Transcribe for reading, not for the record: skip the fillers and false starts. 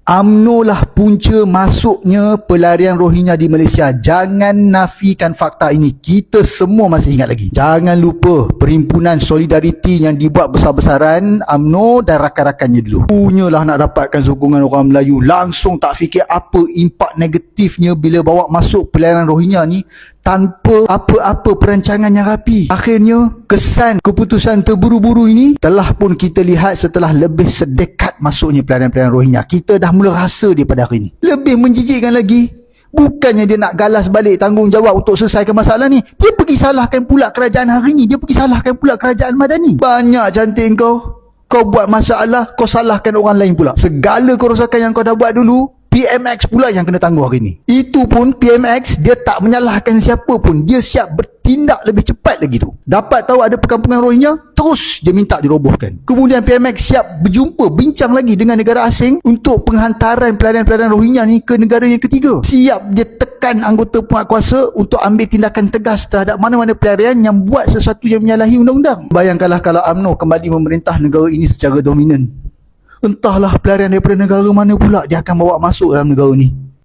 UMNO lah punca masuknya pelarian Rohingya di Malaysia. Jangan nafikan fakta ini. Kita semua masih ingat lagi. Jangan lupa Perhimpunan Solidariti yang dibuat besar-besaran, UMNO dan rakan-rakannya dulu. Punyalah nak dapatkan sokongan orang Melayu. Langsung tak fikir apa impak negatifnya bila bawa masuk pelarian Rohingya ni tanpa apa-apa perancangan yang rapi. Akhirnya, kesan keputusan terburu-buru ini telah pun kita lihat setelah lebih sedekat masuknya pelarian-pelarian Rohingya. Kita dah mula rasa dia pada hari ini. Lebih menjijikkan lagi, bukannya dia nak galas balik tanggungjawab untuk selesaikan masalah ni, dia pergi salahkan pula kerajaan hari ni. Dia pergi salahkan pula kerajaan Madani. Banyak cantik kau buat masalah, kau salahkan orang lain pula. Segala kerosakan yang kau dah buat dulu, PMX pula yang kena tangguh hari ni. Itu pun PMX, dia tak menyalahkan siapa pun. Dia siap bertindak lebih cepat lagi tu. Dapat tahu ada perkampungan Rohingya, terus dia minta dirobohkan. Kemudian PMX siap berjumpa, bincang lagi dengan negara asing untuk penghantaran pelarian-pelarian Rohingya ni ke negara yang ketiga. Siap dia tekan anggota penguatkuasa untuk ambil tindakan tegas terhadap mana-mana pelarian yang buat sesuatu yang menyalahi undang-undang. Bayangkanlah kalau UMNO kembali memerintah negara ini secara dominan. Entahlah pelarian daripada negara mana pula dia akan bawa masuk dalam negara ni.